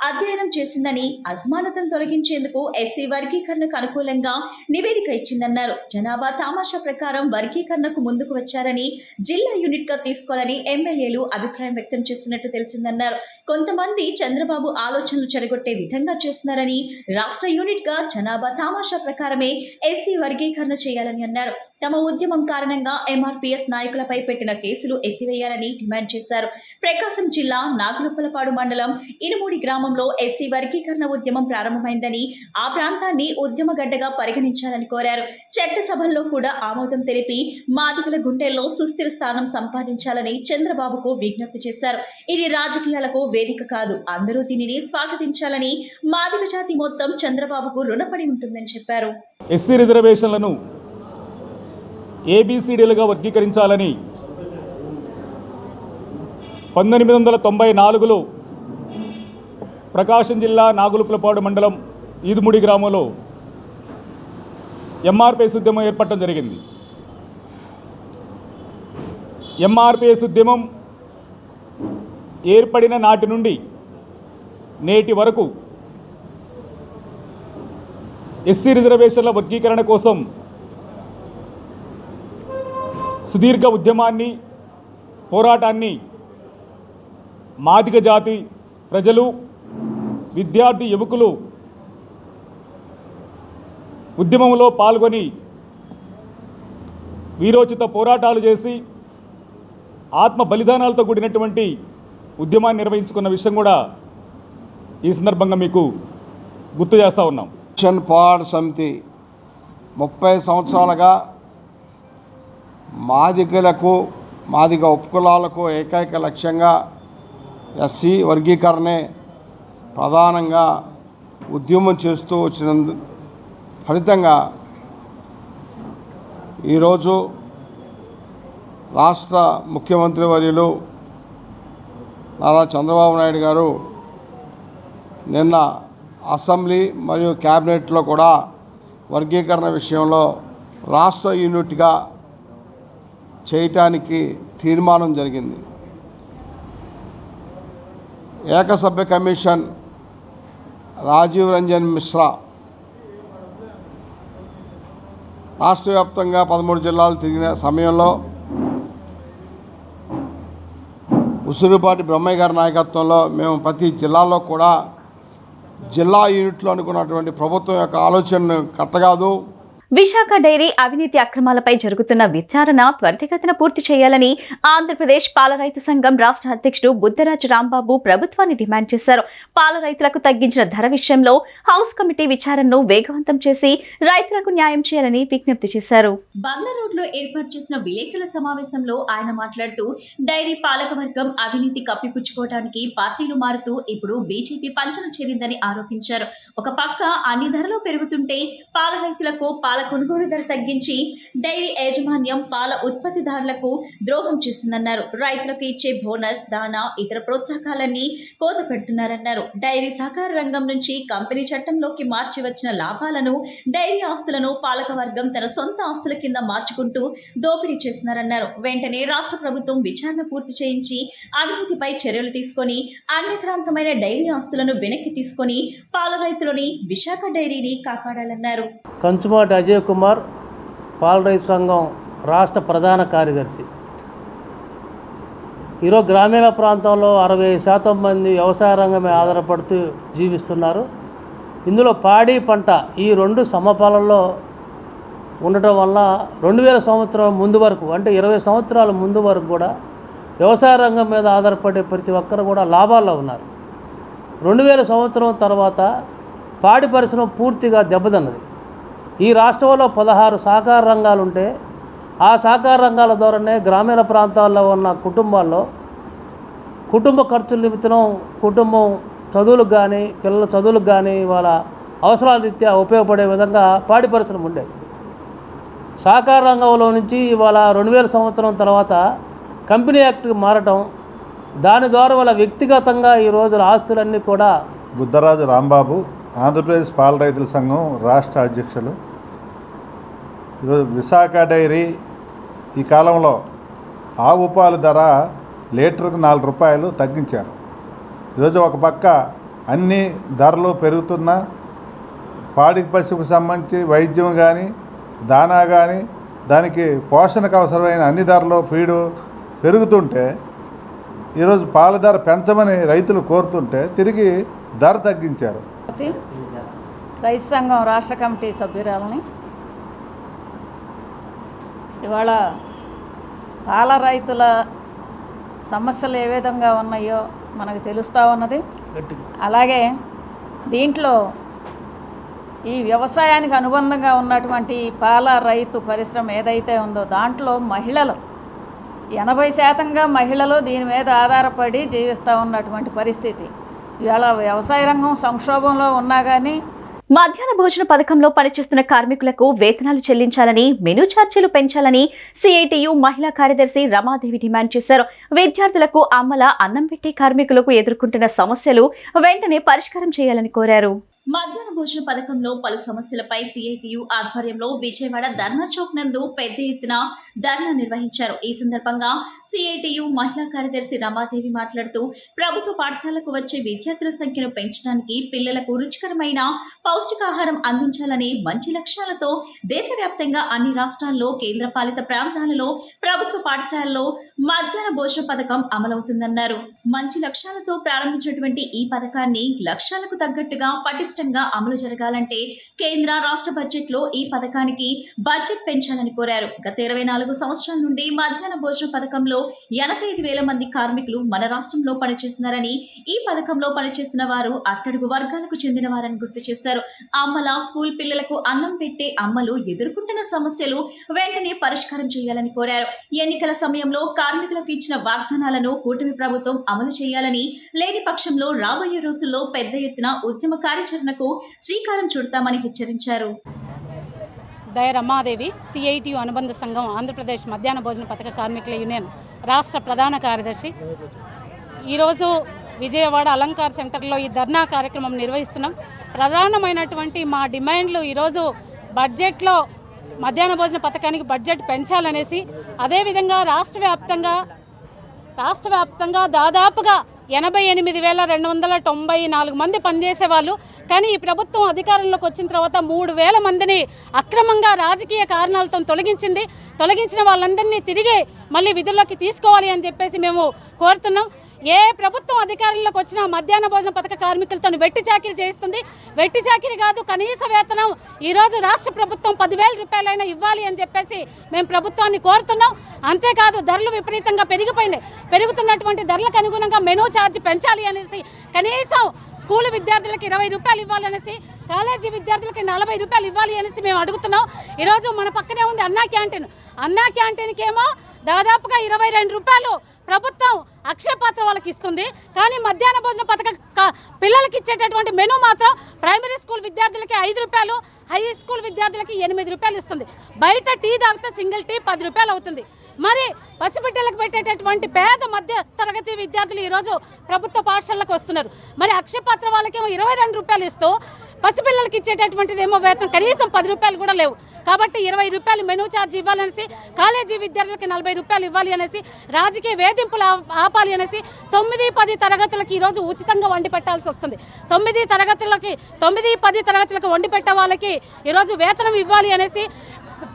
Speaker 2: అధ్యయనం చేసిందని, అసమానతను తొలగించేందుకు ఎస్సీ వర్గీకరణకు అనుకూలంగా నివేదిక ఇచ్చిందన్నారు. జనాభా తామాషా ప్రకారం వర్గీకరణకు ముందుకు వచ్చారని, జిల్లా యూనిట్ గా తీసుకోవాలని ఎమ్మెల్యేలు అభిప్రాయం వ్యక్తం చేస్తున్నట్లు తెలిసిందన్నారు. కొంతమంది చంద్రబాబు ఆలోచనలు చెడగొట్టే విధంగా చేస్తున్నారని, రాష్ట్ర యూనిట్ గా జనాభా తామాషా ప్రకారమే ఎస్సీ వర్గీకరణ చేయాలని అన్నారు. తమ ఉద్యమం కారణంగా ఎంఆర్పీఎస్ నాయకులపై పెట్టిన కేసులు ఎత్తివేయాలని డిమాండ్ చేశారు. ప్రకాశం జిల్లా నాగులుప్పలపాడు మండలం ఇనుమూడి గ్రామంలో ఎస్సీ వర్గీకరణ ఉద్యమం ప్రారంభమైందని, ఆ ప్రాంతాన్ని ఉద్యమగడ్డగా పరిగణించాలని కోరారు. చట్టసభల్లో కూడా ఆమోదం తెలిపి మాదిగల గుండెల్లో సుస్థిర స్థానం సంపాదించాలని చంద్రబాబుకు విజ్ఞప్తి చేశారు. ఇది రాజకీయాలకు వేదిక కాదు, అందరూ దీనిని స్వాగతించాలని, మాదిగ జాతి మొత్తం చంద్రబాబుకు రుణపడి ఉంటుందని చెప్పారు.
Speaker 12: ఎస్సీ రిజర్వేషన్లను ఏబిసిడీలుగా వర్గీకరించాలని 1994లో ప్రకాశం జిల్లా నాగులుప్పలపాడు మండలం ఈదుముడి గ్రామంలో ఎంఆర్పీఎస్ ఉద్యమం ఏర్పడటం జరిగింది. ఎంఆర్పీఎస్ ఉద్యమం ఏర్పడిన నాటి నుండి నేటి వరకు ఎస్సీ రిజర్వేషన్ల వర్గీకరణ కోసం సుదీర్ఘ ఉద్యమాన్ని, పోరాటాన్ని మాదిగ జాతి ప్రజలు, విద్యార్థి యువకులు ఉద్యమంలో పాల్గొని వీరోచిత పోరాటాలు చేసి ఆత్మ బలిదానాలతో కూడినటువంటి ఉద్యమాన్ని నిర్వహించుకున్న విషయం కూడా ఈ సందర్భంగా మీకు గుర్తు చేస్తూ ఉన్నాం.
Speaker 13: పోరాట సమితి 30 సంవత్సరాలుగా మాదిగ ఉపకులాలకు ఏకైక లక్ష్యంగా ఎస్సీ వర్గీకరణే ప్రధానంగా ఉద్యమం చేస్తూ వచ్చిన ఫలితంగా ఈరోజు రాష్ట్ర ముఖ్యమంత్రి వర్యులు నారా చంద్రబాబు నాయుడు గారు నిన్న అసెంబ్లీ మరియు క్యాబినెట్లో కూడా వర్గీకరణ విషయంలో రాష్ట్ర యూనిట్గా చేయటానికి తీర్మానం జరిగింది. ఏకసభ్య కమిషన్ రాజీవ్ రంజన్ మిశ్రా రాష్ట్ర వ్యాప్తంగా 13 జిల్లాలు తిరిగిన సమయంలో ఉసురుపాటి బ్రహ్మయ్య గారి నాయకత్వంలో మేము ప్రతి జిల్లాలో కూడా జిల్లా యూనిట్లు అనుకున్నటువంటి ప్రభుత్వం యొక్క ఆలోచనను కట్టగాదు.
Speaker 1: విశాఖ డైరీ అవినీతి అక్రమాలపై జరుగుతున్న విచారణ త్వరితగతిన పూర్తి చేయాలని ఆంధ్రప్రదేశ్ పాల రైతు సంఘం రాష్ట్ర అధ్యక్షుడు బుద్ధరాజు రాంబాబు ప్రభుత్వాన్ని డిమాండ్ చేశారు. పాల రైతులకు తగ్గించిన ధర విషయంలో హౌస్ కమిటీ విచారణను వేగవంతం చేసి రైతులకు న్యాయం చేయాలని విజ్ఞప్తి చేశారు.
Speaker 2: బంగ్లా రోడ్లో ఏర్పాటు చేసిన విలేకరుల సమావేశంలో ఆయన మాట్లాడుతూ డైరీ పాలకవర్గం అవినీతి కప్పిపుచ్చుకోవడానికి పార్టీలు మారుతూ ఇప్పుడు బీజేపీ పంచన చేరిందని ఆరోపించారు. ఒక పక్క అన్ని ధరలు పెరుగుతుంటే పాల రైతులకు పాల కొనుగోలు ధర తగ్గించి డైరీ యాజమాన్యం పాల ఉత్పత్తిదారులకు ద్రోహం చేసిందన్నారు. రైతులకు ఇచ్చే బోనస్, దానా, ఇతర ప్రోత్సాహకాలన్నీ కోత పెడుతున్నారన్నారు. డైరీ సహకార రంగం నుంచి కంపెనీ చట్టంలోకి మార్చి వచ్చిన లాభాలను, డైరీ ఆస్తులను పాలకవర్గం తన సొంత ఆస్తుల కింద మార్చుకుంటూ దోపిడీ చేస్తున్నారన్నారు. వెంటనే రాష్ట్ర ప్రభుత్వం విచారణ పూర్తి చేయించి అవినీతిపై చర్యలు తీసుకొని అన్యక్రాంతమైన డైరీ ఆస్తులను వెనక్కి తీసుకొని పాల రైతులని విశాఖ డైరీని కాపాడాలన్నారు.
Speaker 14: కంచుమాటి అజయ్ కుమార్, పాల రైతు సంఘం రాష్ట్ర ప్రధాన కార్యదర్శి. ఈరోజు గ్రామీణ ప్రాంతంలో 60% మంది వ్యవసాయ రంగమే ఆధారపడుతూ జీవిస్తున్నారు. ఇందులో పాడి, పంట ఈ 2 సమపాలనలో ఉండటం వల్ల 2000 సంవత్సరం ముందు వరకు, అంటే 20 సంవత్సరాల ముందు వరకు కూడా వ్యవసాయ రంగం మీద ఆధారపడే ప్రతి ఒక్కరు కూడా లాభాల్లో ఉన్నారు. 2000 సంవత్సరం తర్వాత పాడి పరిశ్రమ పూర్తిగా దెబ్బతిన్నది. ఈ రాష్ట్రంలో 16 సహకార రంగాలు ఉంటే ఆ సహకార రంగాల ద్వారానే గ్రామీణ ప్రాంతాల్లో ఉన్న కుటుంబాల్లో కుటుంబ ఖర్చుల నిమిత్తం, కుటుంబం చదువులకు కానీ, పిల్లల చదువులకు కానీ, వాళ్ళ అవసరాల రీత్యా ఉపయోగపడే విధంగా పాడి పరిశ్రమ ఉండేది. సహకార రంగంలో నుంచి ఇవాళ 2000 సంవత్సరం తర్వాత కంపెనీ యాక్ట్కి మారటం, దాని ద్వారా వాళ్ళ వ్యక్తిగతంగా ఈ రోజుల ఆస్తులన్నీ కూడా.
Speaker 15: బుద్ధరాజు రాంబాబు, ఆంధ్రప్రదేశ్ పాల రైతుల సంఘం రాష్ట్ర అధ్యక్షులు. ఈరోజు విశాఖ డైరీ ఈ కాలంలో ఆవు పాలు ధర లీటర్కు 4 రూపాయలు తగ్గించారు. ఈరోజు ఒక పక్క అన్ని ధరలు పెరుగుతున్నా పాడి పశువుకు సంబంధించి వైద్యం కానీ, దానా కానీ, దానికి పోషణకు అవసరమైన అన్ని ధరలు ఫీడు పెరుగుతుంటే ఈరోజు పాల ధర పెంచమని రైతులు కోరుతుంటే తిరిగి ధర తగ్గించారు.
Speaker 16: రైతు సంఘం రాష్ట్ర కమిటీ సభ్యురాలని. ఇవాళ పాల రైతుల సమస్యలు ఏ విధంగా ఉన్నాయో మనకు తెలుస్తూ ఉన్నది. అలాగే దీంట్లో ఈ వ్యవసాయానికి అనుబంధంగా ఉన్నటువంటి పాల రైతు పరిశ్రమ ఏదైతే ఉందో దాంట్లో మహిళలు 80% మహిళలు దీని మీద ఆధారపడి జీవిస్తూ ఉన్నటువంటి పరిస్థితి. ఇవాళ వ్యవసాయ రంగం సంక్షోభంలో ఉన్నా కానీ
Speaker 1: మధ్యాహ్న భోజన పథకంలో పనిచేస్తున్న కార్మికులకు వేతనాలు చెల్లించాలని, మెనూ ఛార్జీలు పెంచాలని సిఐటియు మహిళా కార్యదర్శి రమాదేవి డిమాండ్ చేశారు. విద్యార్థులకు అమ్మల అన్నం పెట్టే కార్మికులకు ఎదుర్కొంటున్న సమస్యలు వెంటనే పరిష్కారం చేయాలని కోరారు.
Speaker 2: మధ్యాహ్న భోజన పథకంలో పలు సమస్యలపై సిఐటియు ఆధ్వర్యంలో విజయవాడ ధర్నా చౌక్ నందు పెద్ద ఎత్తున ధర్నా నిర్వహించారు. ఈ సందర్భంగా సిఐటియు మహిళా కార్యదర్శి రమాదేవి మాట్లాడుతూ ప్రభుత్వ పాఠశాలకు వచ్చే విద్యార్థుల సంఖ్యను పెంచడానికి, పిల్లలకు రుచికరమైన పౌష్టికాహారం అందించాలనే మంచి లక్ష్యాలతో దేశవ్యాప్తంగా అన్ని రాష్ట్రాల్లో, కేంద్రపాలిత ప్రాంతాలలో ప్రభుత్వ పాఠశాలలో మధ్యాహ్న భోజన పథకం అమలవుతుందన్నారు. మంచి లక్ష్యాలతో ప్రారంభించినటువంటి ఈ పథకాన్ని లక్ష్యాలకు తగ్గట్టుగా పటిష్టంగా అమలు జరగాలంటే కేంద్ర, రాష్ట్ర బడ్జెట్ లో ఈ పథకానికి బడ్జెట్ పెంచాలని కోరారు. గత 24 సంవత్సరాల నుండి మధ్యాహ్న భోజన పథకంలో 85,000 మంది కార్మికులు మన రాష్ట్రంలో పనిచేస్తున్నారని, ఈ పథకంలో పనిచేస్తున్న వారు అట్టడుగు వర్గాలకు చెందిన వారని గుర్తు చేశారు. అమ్మల స్కూల్ పిల్లలకు అన్నం పెట్టే అమ్మలు ఎదుర్కొంటున్న సమస్యలు వెంటనే పరిష్కారం చేయాలని కోరారు. ఎన్నికల సమయంలో కార్మికులకు ఇచ్చిన వాగ్దానాలను కూటమి ప్రభుత్వం అమలు చేయాలని, లేని పక్షంలో రాబోయే రోజుల్లో పెద్ద ఎత్తున ఉద్యమ కార్యాచరణకు శ్రీకారం చుడతామని హెచ్చరించారు.
Speaker 17: రమాదేవి, సిఐటియు అనుబంధ సంఘం ఆంధ్రప్రదేశ్ మధ్యాహ్న భోజన పథక కార్మికుల యూనియన్ రాష్ట్ర ప్రధాన కార్యదర్శి. ఈరోజు విజయవాడ అలంకార్ సెంటర్లో ఈ ధర్నా కార్యక్రమం నిర్వహిస్తున్నాం. ప్రధానమైనటువంటి మా డిమాండ్లు ఈరోజు బడ్జెట్లో మధ్యాహ్న భోజన పథకానికి బడ్జెట్ పెంచాలనేసి, అదేవిధంగా రాష్ట్ర వ్యాప్తంగా దాదాపుగా 88,294 మంది పనిచేసే వాళ్ళు, కానీ ఈ ప్రభుత్వం అధికారంలోకి వచ్చిన తర్వాత 3,000 మందిని అక్రమంగా రాజకీయ కారణాలతో తొలగించిన వాళ్ళందరినీ తిరిగి మళ్ళీ విధుల్లోకి తీసుకోవాలి అని చెప్పేసి మేము కోరుతున్నాం. ఏ ప్రభుత్వం అధికారంలోకి వచ్చినా మధ్యాహ్న భోజన పథక కార్మికులతో వెట్టి చాకిరీ చేయిస్తుంది. వెట్టి చాకిరీ కాదు, కనీస వేతనం ఈరోజు రాష్ట్ర ప్రభుత్వం 10,000 రూపాయలైనా ఇవ్వాలి అని చెప్పేసి మేము ప్రభుత్వాన్ని కోరుతున్నాం. అంతేకాదు ధరలు విపరీతంగా పెరుగుతున్నటువంటి ధరలకు అనుగుణంగా మెనూ ఛార్జ్ పెంచాలి అనేసి, కనీసం స్కూల్ విద్యార్థులకి 20 రూపాయలు ఇవ్వాలనేసి, కాలేజీ విద్యార్థులకి 40 రూపాయలు ఇవ్వాలి అనేసి మేము అడుగుతున్నాం. ఈరోజు మన పక్కనే ఉంది అన్నా క్యాంటీన్కి ఏమో దాదాపుగా 22 రూపాయలు ప్రభుత్వం అక్షయపాత్ర వాళ్ళకి ఇస్తుంది. కానీ మధ్యాహ్న భోజన పథక పిల్లలకి ఇచ్చేటటువంటి మెనూ మాత్రం ప్రైమరీ స్కూల్ విద్యార్థులకి 5 రూపాయలు, హై స్కూల్ విద్యార్థులకి 8 రూపాయలు ఇస్తుంది. బయట టీ తాగితే సింగిల్ టీ 10 రూపాయలు అవుతుంది. మరి పసిబిడ్డలకు పెట్టేటటువంటి పేద మధ్య తరగతి విద్యార్థులు ఈరోజు ప్రభుత్వ పాఠశాలకు వస్తున్నారు. మరి అక్షయపాత్ర వాళ్ళకేమో 22 రూపాయలు ఇస్తూ పసిపిల్లలకి ఇచ్చేటటువంటిది ఏమో వేతనం కనీసం 10 రూపాయలు కూడా లేవు. కాబట్టి 20 రూపాయలు మెనూ ఛార్జ్ ఇవ్వాలనేసి, కాలేజీ విద్యార్థులకి 40 రూపాయలు ఇవ్వాలి అనేసి, రాజకీయ వేధింపులు ఆపాలి అనేసి 9-10 తరగతులకి ఈరోజు ఉచితంగా వండి పెట్టాల్సి వస్తుంది. 9-10 తరగతులకు వండి పెట్టే వాళ్ళకి ఈరోజు వేతనం ఇవ్వాలి అనేసి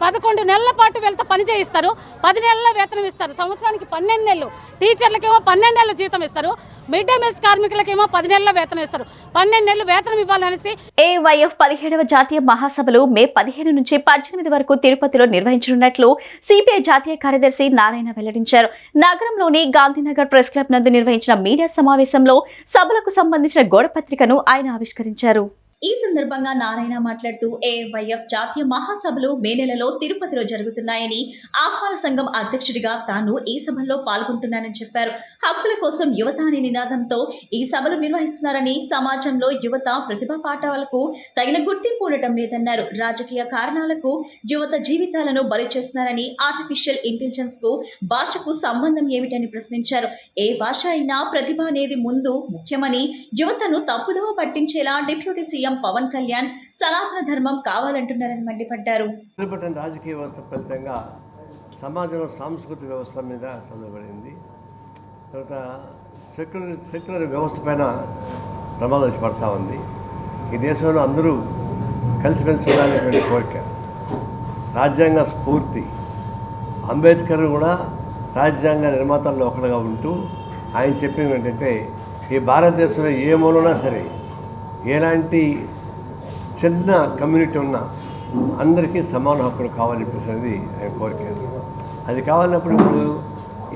Speaker 17: 11 నెలల పాటు వీళ్ళతో పని చేయిస్తారు. 10 నెలల వేతనం ఇస్తారు. సంవత్సరానికి 12 నెలలు. టీచర్లకేమో 12 నెలలు జీతం ఇస్తారు. మిడ్ డే మీల్స్ కార్మికులకేమో 10 నెలల వేతనం ఇస్తారు. 12 నెలలు వేతనం ఇవ్వాలనేసి
Speaker 1: ఏవైఎఫ్ 17వ జాతీయ మహాసభలు మే 15 నుంచి 18 వరకు తిరుపతిలో నిర్వహించనున్నట్లు సిపిఐ జాతీయ కార్యదర్శి నారాయణ వెల్లడించారు. నగరంలోని గాంధీనగర్ ప్రెస్ క్లబ్ నందు నిర్వహించిన మీడియా సమావేశంలో సభలకు సంబంధించిన గోడపత్రికను ఆయన ఆవిష్కరించారు.
Speaker 2: ఈ సందర్భంగా నారాయణ మాట్లాడుతూ ఏవైఎఫ్ జాతీయ మహాసభలు మే నెలలో తిరుపతిలో జరుగుతున్నాయని, ఆహ్వాన సంఘం అధ్యక్షుడిగా తాను ఈ సభల్లో పాల్గొంటున్నానని చెప్పారు. హక్కుల కోసం యువత అనే నినాదంతో ఈ సభలు నిర్వహిస్తున్నారని, సమాజంలో యువత ప్రతిభా పాఠాలకు తగిన గుర్తింపు ఉండటం లేదన్నారు. రాజకీయ కారణాలకు యువత జీవితాలను బలి చేస్తున్నారని, ఆర్టిఫిషియల్ ఇంటెలిజెన్స్ కు భాషకు సంబంధం ఏమిటని ప్రశ్నించారు. ఏ భాష అయినా ప్రతిభ అనేది ముందు ముఖ్యమని, యువతను తప్పుదోవ పట్టించేలా డిప్యూటీ సీఎం పవన్ కళ్యాణ్ సనాతన ధర్మం కావాలంటున్నారని మండిపడ్డారు.
Speaker 18: రాజకీయ వ్యవస్థ ఫలితంగా సమాజంలో సాంస్కృతిక వ్యవస్థ మీద చదవబడింది. తర్వాత సెక్యులర్ వ్యవస్థ పైన ప్రమాదం వచ్చి పడతా ఉంది. ఈ దేశంలో అందరూ కలిసిమెలిసి ఉండాలనేటువంటి కోరిక, రాజ్యాంగ స్ఫూర్తి. అంబేద్కర్ కూడా రాజ్యాంగ నిర్మాతల్లో ఒకటిగా ఉంటూ ఆయన చెప్పింది ఏంటంటే, ఈ భారతదేశంలో ఏ మూలనా సరే ఎలాంటి చిన్న కమ్యూనిటీ ఉన్నా అందరికీ సమాన హక్కులు కావాలనిపిస్తుంది ఆయన కోరిక. అది కావాలన్నప్పుడు ఇప్పుడు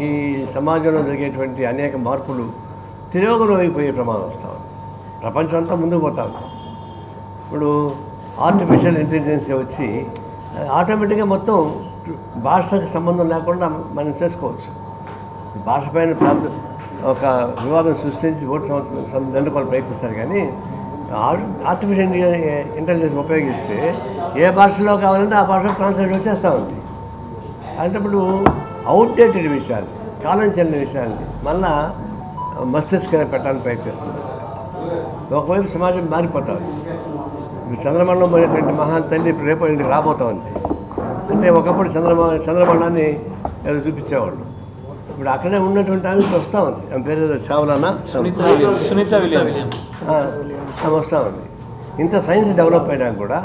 Speaker 18: ఈ సమాజంలో జరిగేటువంటి అనేక మార్పులు తిరోగమనం అయిపోయే ప్రమాదం వస్తూ ఉంది. ప్రపంచం అంతా ముందుకు పోతా ఉంది. ఇప్పుడు ఆర్టిఫిషియల్ ఇంటెలిజెన్స్ వచ్చి ఆటోమేటిక్గా మొత్తం భాషకు సంబంధం లేకుండా మనం చేసుకోవచ్చు. భాష పైన ఒక వివాదం సృష్టించి ఓటు దండుకోవాలని ప్రయత్నిస్తారు. కానీ ఆర్టిఫిషియల్ ఇంటెలిజెన్స్ ఉపయోగిస్తే ఏ భాషలో కావాలంటే ఆ భాషలో ట్రాన్స్లేట్ వచ్చేస్తూ ఉంది. అలాంటప్పుడు అవుట్డేటెడ్ విషయాలు, కాలం చెల్లిన విషయాల్ని మళ్ళా మస్తిష్కం పెట్టాలని ప్రయత్నిస్తున్నారు. ఒకవైపు సమాజం మారిపోతా ఉంది. ఇప్పుడు చంద్రమండలం పోయినటువంటి మహాన్ తల్లి రేపు ఇంటికి రాబోతా ఉంది. అంటే ఒకప్పుడు చంద్రమండలాన్ని ఏదో చూపించేవాళ్ళు. ఇప్పుడు అక్కడే ఉన్నటువంటి ఆమె వస్తూ ఉంది. ఆమె పేరు చావ్లానా, సునీత విలియమ్స్ వస్తూ ఉంది. ఇంత సైన్స్ డెవలప్ అయినా కూడా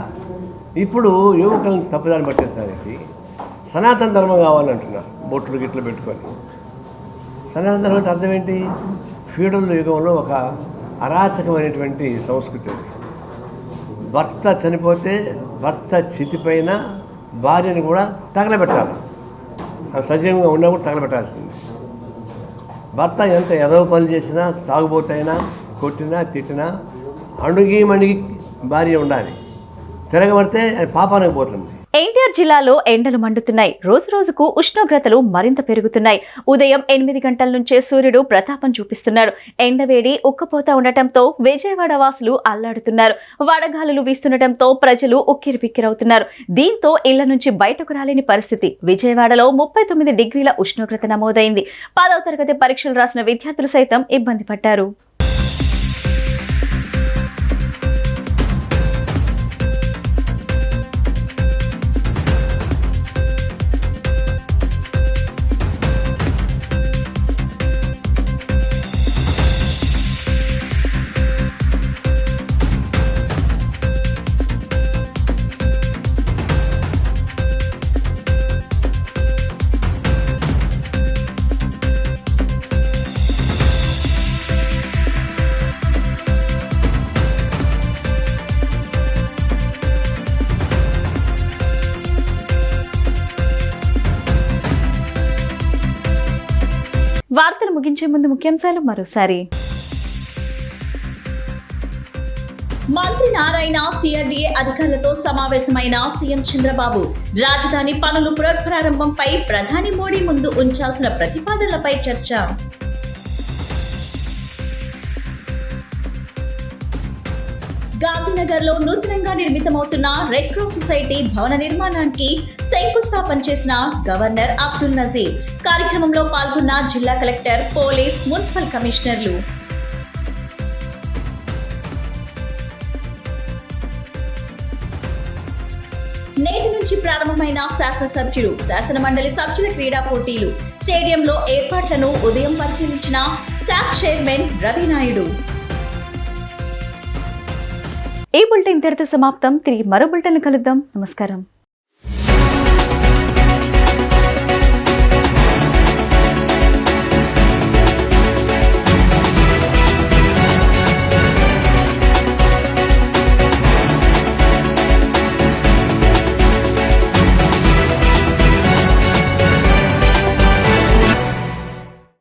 Speaker 18: ఇప్పుడు యువకులను తప్పుదారి పట్టేసరికి సనాతన ధర్మం కావాలంటున్నారు. బొట్లు గిట్లు పెట్టుకొని. సనాతన ధర్మం అంటే అర్థం ఏంటి? ఫ్యూడల్ యుగంలో ఒక అరాచకమైనటువంటి సంస్కృతి. భర్త చనిపోతే భర్త చితిపైన భార్యని కూడా తగలబెట్టాలి. సజీవంగా ఉన్నప్పుడు తగలబెట్టాల్సింది. భర్త ఎంత ఎదవ పని చేసినా, తాగుబోతైనా, కొట్టినా, తిట్టినా అణుగి మణిగి భార్య ఉండాలి. తిరగబడితే అది పాపానికి పోతుంది.
Speaker 1: ఎన్టీఆర్ జిల్లాలో ఎండలు మండుతున్నాయి. రోజు రోజుకు ఉష్ణోగ్రతలు మరింత పెరుగుతున్నాయి. ఉదయం 8 గంటల నుంచే సూర్యుడు ప్రతాపం చూపిస్తున్నాడు. ఎండవేడి ఉక్కపోతా ఉండటంతో విజయవాడ వాసులు అల్లాడుతున్నారు. వడగాలులు వీస్తుండటంతో ప్రజలు ఉక్కిరిబిక్కిరవుతున్నారు. దీంతో ఇళ్ల నుంచి బయటకు రాలేని పరిస్థితి. విజయవాడలో 39 డిగ్రీల ఉష్ణోగ్రత నమోదైంది. 10వ తరగతి పరీక్షలు రాసిన విద్యార్థులు సైతం ఇబ్బంది పడ్డారు. ముగించే ముందు ముఖ్యాంశాలు మరోసారి.
Speaker 2: మంత్రి నారాయణ సిఆర్డీఏ అధికారులతో సమావేశమైన సీఎం చంద్రబాబు. రాజధాని పనులు పునఃప్రారంభంపై ప్రధాని మోడీ ముందు ఉంచాల్సిన ప్రతిపాదనలపై చర్చ. గాంధీనగర్ లో నూతనంగా నిర్మితమవుతున్న రెడ్ క్రాస్ సొసైటీ భవన నిర్మాణానికి శంకుస్థాపన చేసిన గవర్నర్ అబ్దుల్ నజీర్. కార్యక్రమంలో పాల్గొన్న జిల్లా కలెక్టర్, పోలీస్, మున్సిపల్ కమిషనర్లు. నేటి నుంచి ప్రారంభమైన శాసనసభ్యులు, శాసనమండలి సభ్యుల క్రీడా పోటీలు. స్టేడియంలో ఏర్పాట్లను ఉదయం పరిశీలించిన శాప్ చైర్మన్ రవి నాయుడు.
Speaker 1: ఈ బులెటిన్ ఇంతటితో సమాప్తం. తిరిగి మరో బులెటిన్ కలుద్దాం. నమస్కారం.